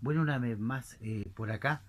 Bueno, una vez más por acá,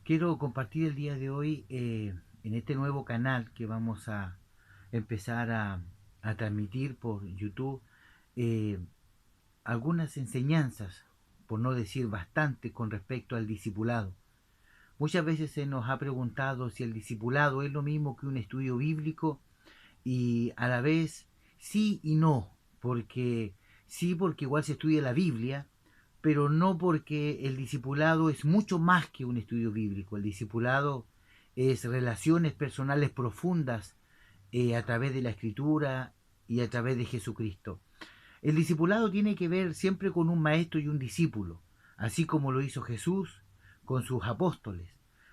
quiero compartir el día de hoy en este nuevo canal que vamos a empezar a transmitir por YouTube eh, algunas enseñanzas, por no decir bastante, con respecto al discipulado. Muchas veces se nos ha preguntado si el discipulado es lo mismo que un estudio bíblico y a la vez sí y no, porque sí porque igual se estudia la Biblia, pero no porque el discipulado es mucho más que un estudio bíblico. El discipulado es relaciones personales profundas a través de la Escritura y a través de Jesucristo. El discipulado tiene que ver siempre con un maestro y un discípulo, así como lo hizo Jesús con sus apóstoles.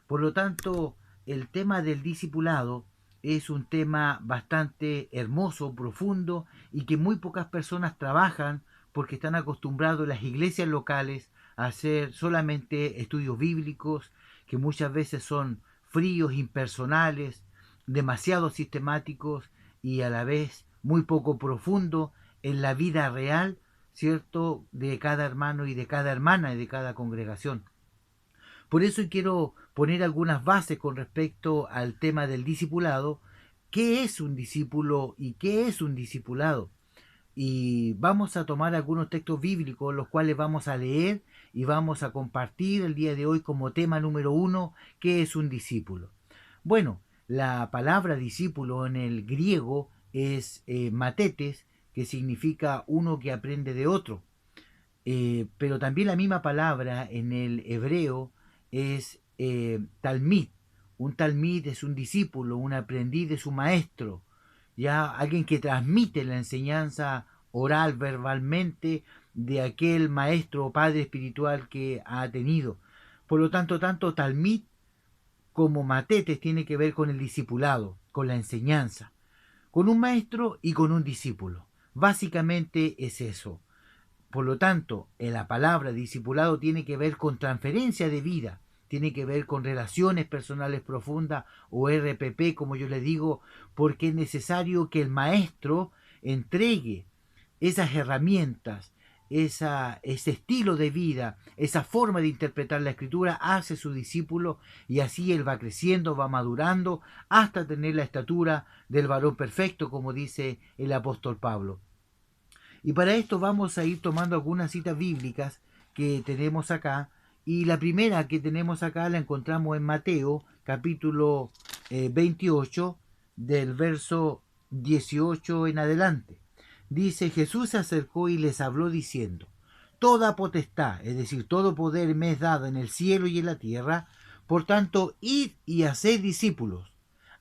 Por lo tanto, el tema del discipulado es un tema bastante hermoso, profundo y que muy pocas personas trabajan porque están acostumbrados en las iglesias locales a hacer solamente estudios bíblicos que muchas veces son fríos, impersonales, demasiado sistemáticos y a la vez muy poco profundo en la vida real, ¿cierto?, de cada hermano y de cada hermana y de cada congregación. Por eso quiero poner algunas bases con respecto al tema del discipulado. ¿Qué es un discípulo y qué es un discipulado? Y vamos a tomar algunos textos bíblicos, los cuales vamos a leer y vamos a compartir el día de hoy como tema número uno, ¿qué es un discípulo? Bueno, la palabra discípulo en el griego es matetes, que significa uno que aprende de otro. Pero también la misma palabra en el hebreo es talmid. Un talmid es un discípulo, un aprendiz de su maestro, ya alguien que transmite la enseñanza oral, verbalmente, de aquel maestro o padre espiritual que ha tenido. Por lo tanto, tanto talmid como matetes tiene que ver con el discipulado, con la enseñanza, con un maestro y con un discípulo. Básicamente es eso. Por lo tanto, en la palabra discipulado tiene que ver con transferencia de vida, tiene que ver con relaciones personales profundas o RPP, como yo le digo, porque es necesario que el maestro entregue esas herramientas, ese estilo de vida, esa forma de interpretar la escritura hacia su discípulo y así él va creciendo, va madurando hasta tener la estatura del varón perfecto, como dice el apóstol Pablo. Y para esto vamos a ir tomando algunas citas bíblicas que tenemos acá. Y la primera que tenemos acá la encontramos en Mateo, capítulo 28, del verso 18 en adelante. Dice, Jesús se acercó y les habló diciendo, toda potestad, es decir, todo poder me es dado en el cielo y en la tierra, por tanto, id y haced discípulos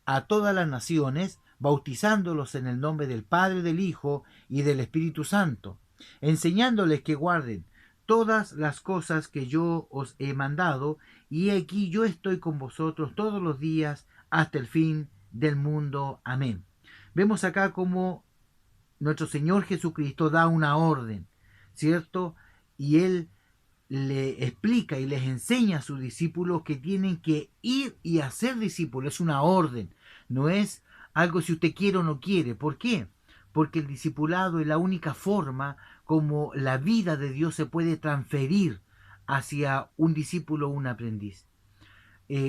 a todas las naciones, bautizándolos en el nombre del Padre, del Hijo y del Espíritu Santo, enseñándoles que guarden todas las cosas que yo os he mandado, y aquí yo estoy con vosotros todos los días hasta el fin del mundo. Amén. Vemos acá como nuestro Señor Jesucristo da una orden, ¿cierto? Y Él le explica y les enseña a sus discípulos que tienen que ir y hacer discípulos. Es una orden, no es algo si usted quiere o no quiere. ¿Por qué? Porque el discipulado es la única forma como la vida de Dios se puede transferir hacia un discípulo o un aprendiz.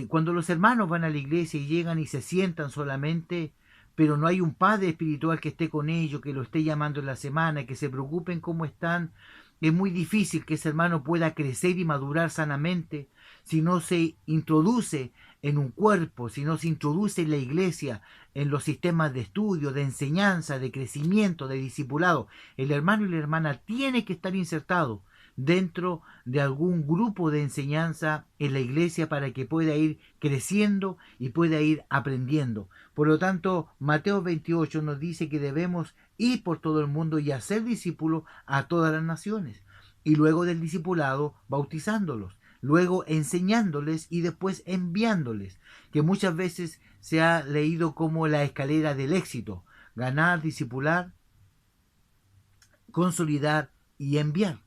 Cuando los hermanos van a la iglesia y llegan y se sientan solamente, pero no hay un padre espiritual que esté con ellos, que lo esté llamando en la semana, que se preocupen cómo están, es muy difícil que ese hermano pueda crecer y madurar sanamente si no se introduce en un cuerpo, si no se introduce en la iglesia, en los sistemas de estudio, de enseñanza, de crecimiento, de discipulado. El hermano y la hermana tiene que estar insertado dentro de algún grupo de enseñanza en la iglesia para que pueda ir creciendo y pueda ir aprendiendo. Por lo tanto, Mateo 28 nos dice que debemos ir por todo el mundo y hacer discípulos a todas las naciones. Y luego del discipulado, bautizándolos, luego enseñándoles y después enviándoles, que muchas veces se ha leído como la escalera del éxito: ganar, discipular, consolidar y enviar.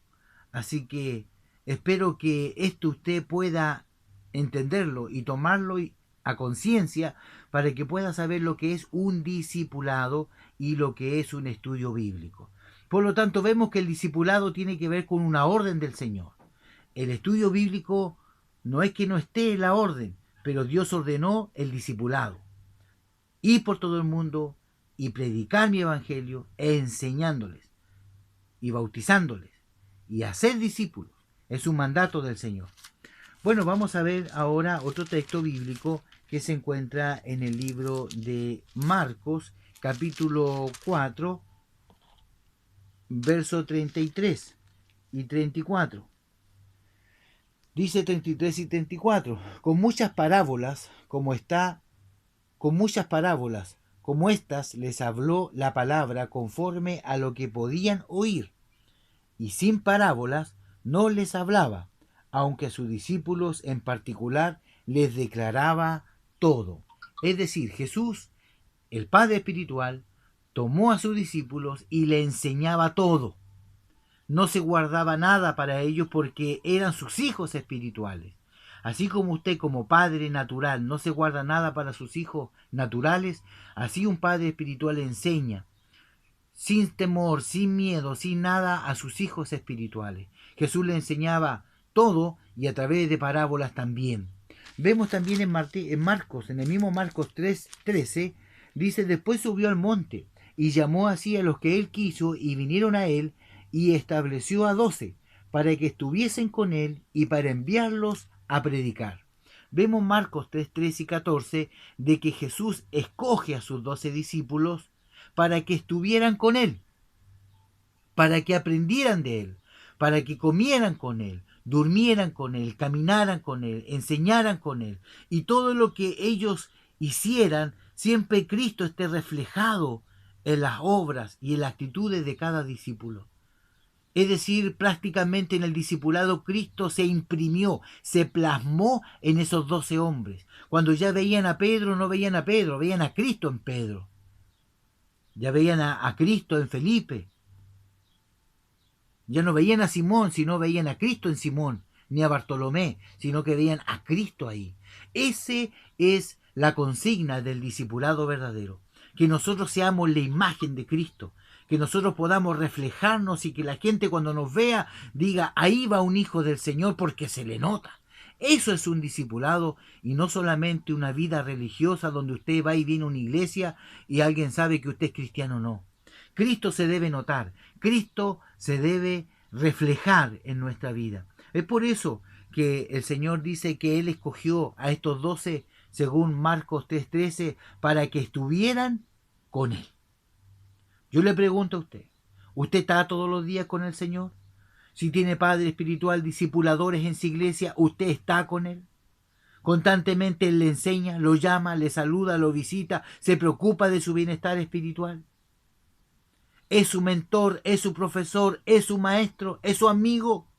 Así que espero que esto usted pueda entenderlo y tomarlo a conciencia para que pueda saber lo que es un discipulado y lo que es un estudio bíblico. Por lo tanto, vemos que el discipulado tiene que ver con una orden del Señor. el estudio bíblico no es que no esté en la orden, pero Dios ordenó el discipulado. Ir por todo el mundo y predicar mi evangelio enseñándoles y bautizándoles y hacer discípulos. Es un mandato del Señor. Bueno, vamos a ver ahora otro texto bíblico que se encuentra en el libro de Marcos, capítulo 4, verso 33 y 34. Dice 33 y 34, con muchas parábolas como estas les habló la palabra conforme a lo que podían oír, y sin parábolas no les hablaba, aunque a sus discípulos en particular les declaraba todo. Es decir, Jesús, el Padre espiritual, tomó a sus discípulos y le enseñaba todo. No se guardaba nada para ellos porque eran sus hijos espirituales. Así como usted como padre natural no se guarda nada para sus hijos naturales, así un padre espiritual enseña sin temor, sin miedo, sin nada a sus hijos espirituales. Jesús le enseñaba todo y a través de parábolas también. Vemos también en Marcos, en el mismo Marcos 3:13, dice, después subió al monte y llamó así a los que él quiso y vinieron a él y estableció a 12 para que estuviesen con él y para enviarlos a predicar. Vemos Marcos 3:13 y 14 de que Jesús escoge a sus 12 discípulos para que estuvieran con él, para que aprendieran de él, para que comieran con él, durmieran con él, caminaran con él, enseñaran con él. Y todo lo que ellos hicieran, siempre Cristo esté reflejado en las obras y en las actitudes de cada discípulo. Es decir, prácticamente en el discipulado Cristo se imprimió, se plasmó en esos 12 hombres. Cuando ya veían a Pedro, no veían a Pedro, veían a Cristo en Pedro. Ya veían a Cristo en Felipe. Ya no veían a Simón, sino veían a Cristo en Simón, ni a Bartolomé, sino que veían a Cristo ahí. Esa es la consigna del discipulado verdadero, que nosotros seamos la imagen de Cristo, que nosotros podamos reflejarnos y que la gente cuando nos vea diga, ahí va un hijo del Señor porque se le nota. Eso es un discipulado y no solamente una vida religiosa donde usted va y viene a una iglesia y alguien sabe que usted es cristiano, no. Cristo se debe notar, Cristo se debe reflejar en nuestra vida. Es por eso que el Señor dice que Él escogió a estos 12, según Marcos 3:13, para que estuvieran con Él. Yo le pregunto a usted, ¿usted está todos los días con el Señor? Si tiene padre espiritual, discipuladores en su iglesia, ¿usted está con Él? Constantemente Él le enseña, lo llama, le saluda, lo visita, se preocupa de su bienestar espiritual. Es su mentor, es su profesor, es su maestro, es su amigo,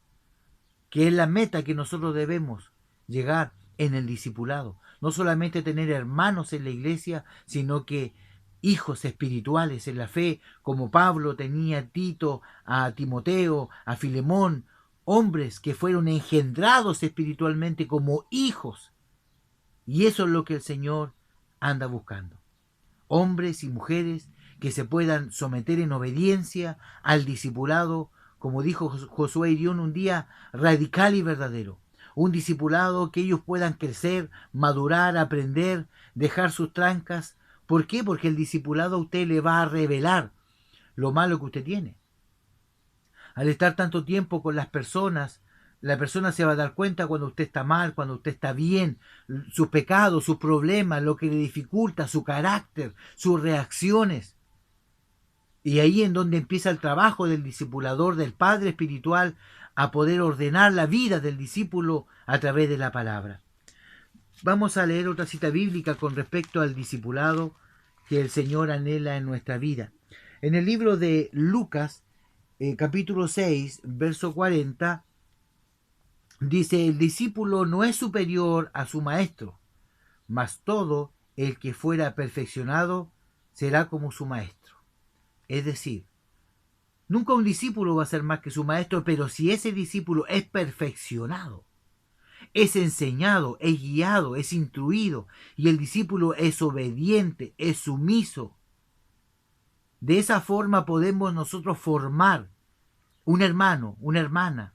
que es la meta que nosotros debemos llegar en el discipulado. No solamente tener hermanos en la iglesia, sino que hijos espirituales en la fe, como Pablo tenía a Tito, a Timoteo, a Filemón, hombres que fueron engendrados espiritualmente como hijos. Y eso es lo que el Señor anda buscando. Hombres y mujeres que se puedan someter en obediencia al discipulado, como dijo Josué Irión un día, radical y verdadero. Un discipulado que ellos puedan crecer, madurar, aprender, dejar sus trancas. ¿Por qué? Porque el discipulado a usted le va a revelar lo malo que usted tiene. Al estar tanto tiempo con las personas, la persona se va a dar cuenta cuando usted está mal, cuando usted está bien, sus pecados, sus problemas, lo que le dificulta, su carácter, sus reacciones. Y ahí en donde empieza el trabajo del discipulador, del padre espiritual, a poder ordenar la vida del discípulo a través de la palabra. Vamos a leer otra cita bíblica con respecto al discipulado que el Señor anhela en nuestra vida. En el libro de Lucas, capítulo 6, verso 40, dice, el discípulo no es superior a su maestro, mas todo el que fuera perfeccionado será como su maestro. Es decir, nunca un discípulo va a ser más que su maestro, pero si ese discípulo es perfeccionado, es enseñado, es guiado, es instruido, y el discípulo es obediente, es sumiso, de esa forma podemos nosotros formar un hermano, una hermana,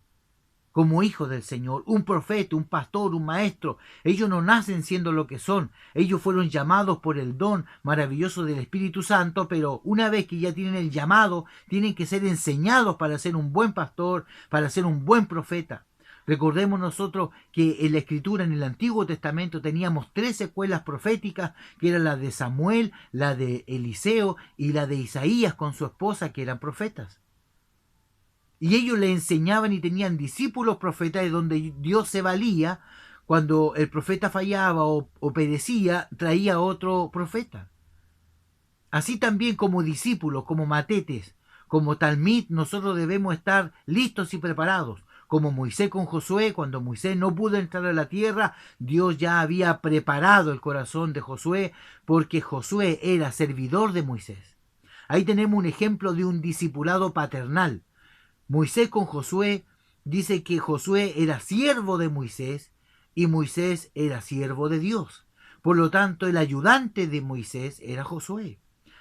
como hijos del Señor, un profeta, un pastor, un maestro. Ellos no nacen siendo lo que son. Ellos fueron llamados por el don maravilloso del Espíritu Santo, pero una vez que ya tienen el llamado, tienen que ser enseñados para ser un buen pastor, para ser un buen profeta. Recordemos nosotros que en la Escritura, en el Antiguo Testamento, teníamos 3 escuelas proféticas, que eran la de Samuel, la de Eliseo y la de Isaías con su esposa, que eran profetas. Y ellos le enseñaban y tenían discípulos profetas de donde Dios se valía. Cuando el profeta fallaba o perecía, traía otro profeta. Así también como discípulos, como matetes, como talmid, nosotros debemos estar listos y preparados. Como Moisés con Josué, cuando Moisés no pudo entrar a la tierra, Dios ya había preparado el corazón de Josué, porque Josué era servidor de Moisés. Ahí tenemos un ejemplo de un discipulado paternal. Moisés con Josué dice que Josué era siervo de Moisés y Moisés era siervo de Dios. Por lo tanto, el ayudante de Moisés era Josué.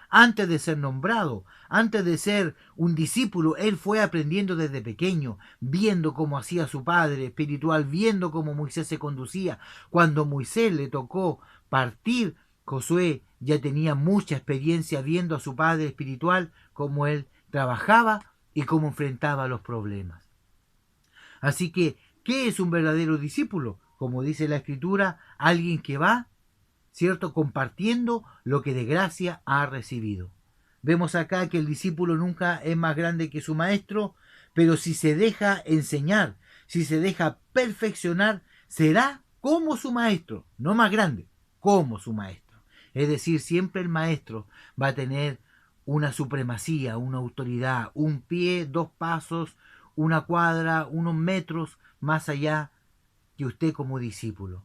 Antes de ser nombrado, antes de ser un discípulo, él fue aprendiendo desde pequeño, viendo cómo hacía su padre espiritual, viendo cómo Moisés se conducía. Cuando Moisés le tocó partir, Josué ya tenía mucha experiencia viendo a su padre espiritual, cómo él trabajaba y cómo enfrentaba los problemas. Así que, ¿qué es un verdadero discípulo? Como dice la Escritura, alguien que va, ¿cierto?, compartiendo lo que de gracia ha recibido. Vemos acá que el discípulo nunca es más grande que su maestro, pero si se deja enseñar, si se deja perfeccionar, será como su maestro, no más grande, como su maestro. Es decir, siempre el maestro va a tener una supremacía, una autoridad, un pie, 2 pasos, una cuadra, unos metros más allá que usted como discípulo.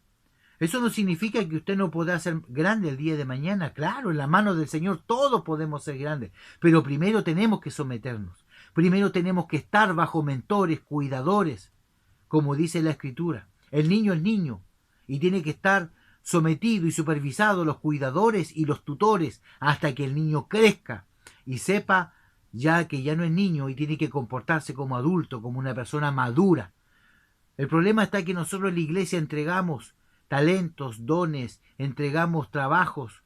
Eso no significa que usted no podrá ser grande el día de mañana. Claro, en la mano del Señor todos podemos ser grandes, pero primero tenemos que someternos. Primero tenemos que estar bajo mentores, cuidadores, como dice la Escritura. El niño es niño y tiene que estar sometido y supervisado los cuidadores y los tutores hasta que el niño crezca y sepa ya que ya no es niño y tiene que comportarse como adulto, como una persona madura. El problema está que nosotros en la iglesia entregamos talentos, dones, entregamos trabajos,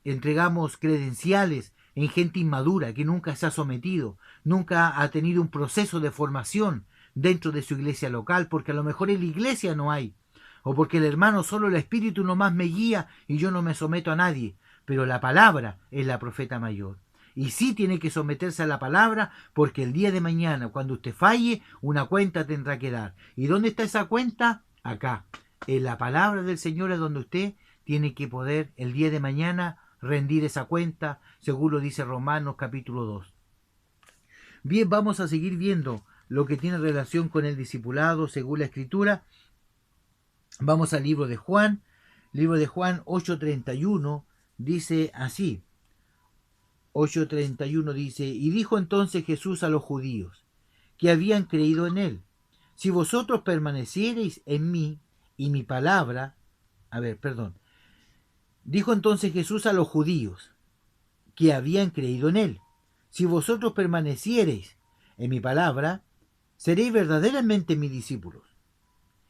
entregamos credenciales en gente inmadura que nunca se ha sometido, nunca ha tenido un proceso de formación dentro de su iglesia local, porque a lo mejor en la iglesia no hay, o porque el hermano solo el Espíritu nomás me guía y yo no me someto a nadie, pero la palabra es la profeta mayor. Y sí tiene que someterse a la palabra, porque el día de mañana, cuando usted falle, una cuenta tendrá que dar. ¿Y dónde está esa cuenta? Acá. En la palabra del Señor es donde usted tiene que poder el día de mañana rendir esa cuenta, según lo dice Romanos capítulo 2. Bien, vamos a seguir viendo lo que tiene relación con el discipulado según la Escritura. Vamos al libro de Juan 8:31, dice así. 8:31 dice, y dijo entonces Jesús a los judíos que habían creído en él, si vosotros permaneciereis en mí y mi palabra, dijo entonces Jesús a los judíos que habían creído en él, si vosotros permaneciereis en mi palabra, seréis verdaderamente mis discípulos,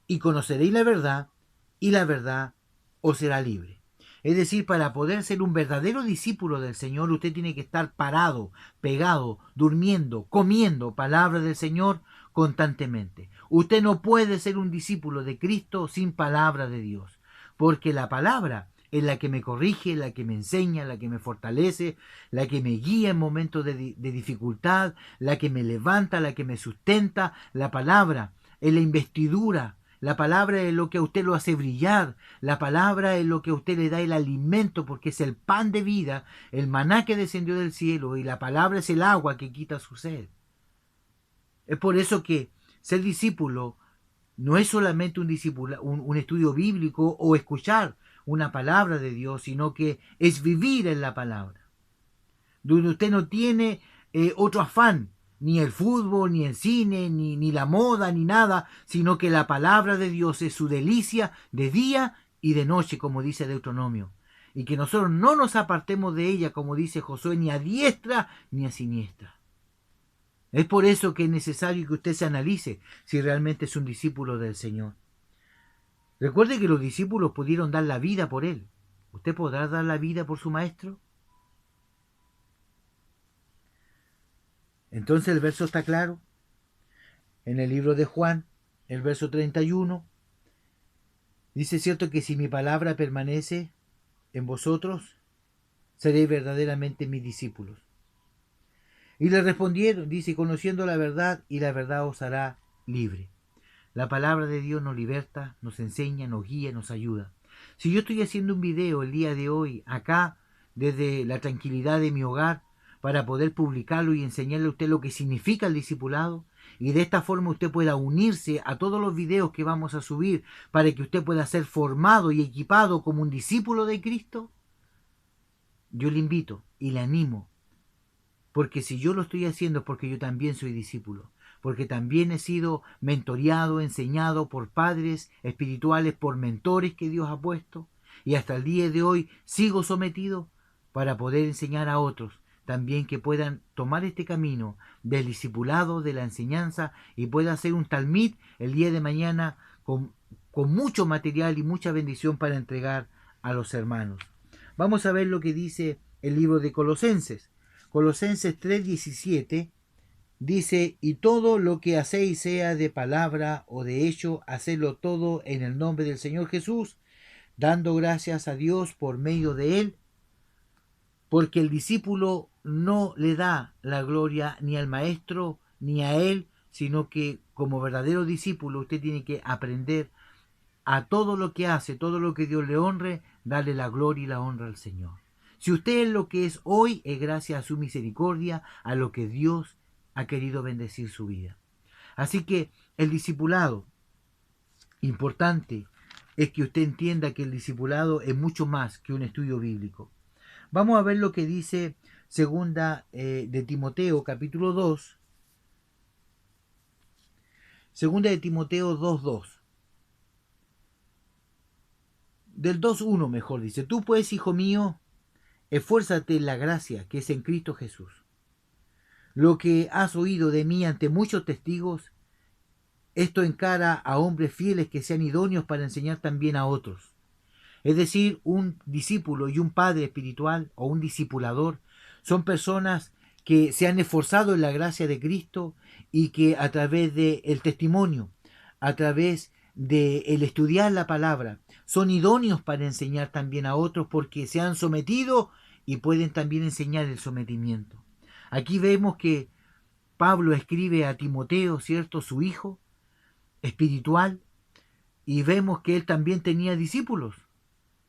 y conoceréis la verdad, y la verdad os será libre. Es decir, para poder ser un verdadero discípulo del Señor, usted tiene que estar parado, pegado, durmiendo, comiendo palabra del Señor constantemente. Usted no puede ser un discípulo de Cristo sin palabra de Dios, porque la palabra es la que me corrige, la que me enseña, la que me fortalece, la que me guía en momentos de dificultad, la que me levanta, la que me sustenta. La palabra es la investidura. La palabra es lo que a usted lo hace brillar. La palabra es lo que a usted le da el alimento, porque es el pan de vida, el maná que descendió del cielo, y la palabra es el agua que quita su sed. Es por eso que ser discípulo no es solamente un estudio bíblico o escuchar una palabra de Dios, sino que es vivir en la palabra. Donde usted no tiene otro afán, ni el fútbol, ni el cine, ni la moda, ni nada, sino que la palabra de Dios es su delicia de día y de noche, como dice Deuteronomio. Y que nosotros no nos apartemos de ella, como dice Josué, ni a diestra ni a siniestra. Es por eso que es necesario que usted se analice si realmente es un discípulo del Señor. Recuerde que los discípulos pudieron dar la vida por Él. ¿Usted podrá dar la vida por su Maestro? Entonces el verso está claro. En el libro de Juan, el verso 31, dice cierto que si mi palabra permanece en vosotros, seréis verdaderamente mis discípulos. Y le respondieron, dice, conociendo la verdad, y la verdad os hará libre. La palabra de Dios nos liberta, nos enseña, nos guía, nos ayuda. Si yo estoy haciendo un video el día de hoy, acá, desde la tranquilidad de mi hogar, para poder publicarlo y enseñarle a usted lo que significa el discipulado, y de esta forma usted pueda unirse a todos los videos que vamos a subir, para que usted pueda ser formado y equipado como un discípulo de Cristo, yo le invito y le animo, porque si yo lo estoy haciendo es porque yo también soy discípulo, porque también he sido mentoreado, enseñado por padres espirituales, por mentores que Dios ha puesto, y hasta el día de hoy sigo sometido para poder enseñar a otros también que puedan tomar este camino del discipulado, de la enseñanza, y pueda hacer un talmid el día de mañana con mucho material y mucha bendición para entregar a los hermanos. Vamos a ver lo que dice el libro de Colosenses. Colosenses 3:17 dice, y todo lo que hacéis, sea de palabra o de hecho, hacedlo todo en el nombre del Señor Jesús, dando gracias a Dios por medio de Él, porque el discípulo no le da la gloria ni al maestro ni a él, sino que como verdadero discípulo usted tiene que aprender a todo lo que hace, todo lo que Dios le honre, darle la gloria y la honra al Señor. Si usted es lo que es hoy, es gracias a su misericordia, a lo que Dios ha querido bendecir su vida. Así que el discipulado, importante, es que usted entienda que el discipulado es mucho más que un estudio bíblico. Vamos a ver lo que dice segunda de Timoteo, capítulo 2. Segunda de Timoteo 2:2. Del 2:1 mejor dice, tú pues, hijo mío, esfuérzate en la gracia que es en Cristo Jesús. Lo que has oído de mí ante muchos testigos, esto encara a hombres fieles que sean idóneos para enseñar también a otros. Es decir, un discípulo y un padre espiritual o un discipulador son personas que se han esforzado en la gracia de Cristo y que a través del testimonio, a través del estudiar la palabra, son idóneos para enseñar también a otros porque se han sometido y pueden también enseñar el sometimiento. Aquí vemos que Pablo escribe a Timoteo, ¿cierto?, su hijo espiritual, y vemos que él también tenía discípulos.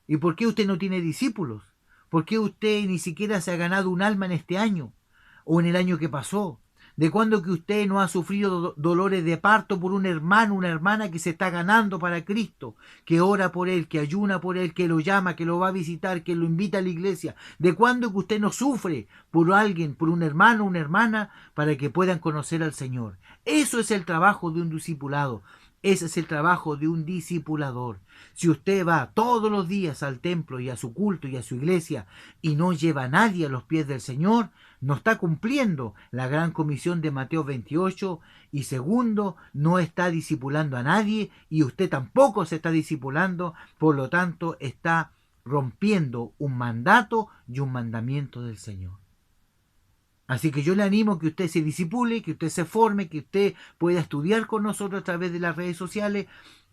¿Y por qué usted no tiene discípulos? ¿Por qué usted ni siquiera se ha ganado un alma en este año o en el año que pasó? ¿De cuándo que usted no ha sufrido dolores de parto por un hermano, una hermana que se está ganando para Cristo, que ora por él, que ayuna por él, que lo llama, que lo va a visitar, que lo invita a la iglesia? ¿De cuándo que usted no sufre por alguien, por un hermano, una hermana, para que puedan conocer al Señor? Eso es el trabajo de un discipulado. Ese es el trabajo de un discipulador. Si usted va todos los días al templo y a su culto y a su iglesia y no lleva a nadie a los pies del Señor, no está cumpliendo la gran comisión de Mateo 28, y segundo, no está discipulando a nadie y usted tampoco se está discipulando, por lo tanto está rompiendo un mandato y un mandamiento del Señor. Así que yo le animo a que usted se disipule, que usted se forme, que usted pueda estudiar con nosotros a través de las redes sociales.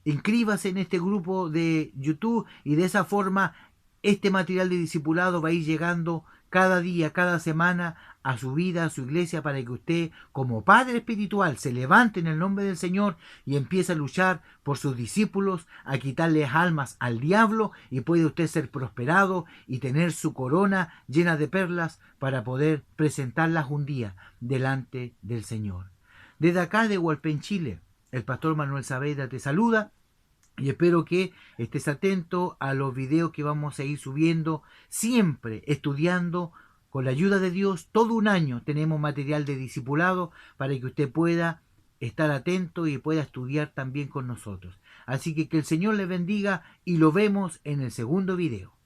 Inscríbase en este grupo de YouTube y de esa forma este material de discipulado va a ir llegando cada día, cada semana a su vida, a su iglesia, para que usted como padre espiritual se levante en el nombre del Señor y empiece a luchar por sus discípulos, a quitarles almas al diablo, y puede usted ser prosperado y tener su corona llena de perlas para poder presentarlas un día delante del Señor. Desde acá de Hualpén, Chile, el pastor Manuel Saavedra te saluda. Y espero que estés atento a los videos que vamos a ir subiendo, siempre estudiando con la ayuda de Dios. Todo un año tenemos material de discipulado para que usted pueda estar atento y pueda estudiar también con nosotros. Así que el Señor le bendiga y lo vemos en el segundo video.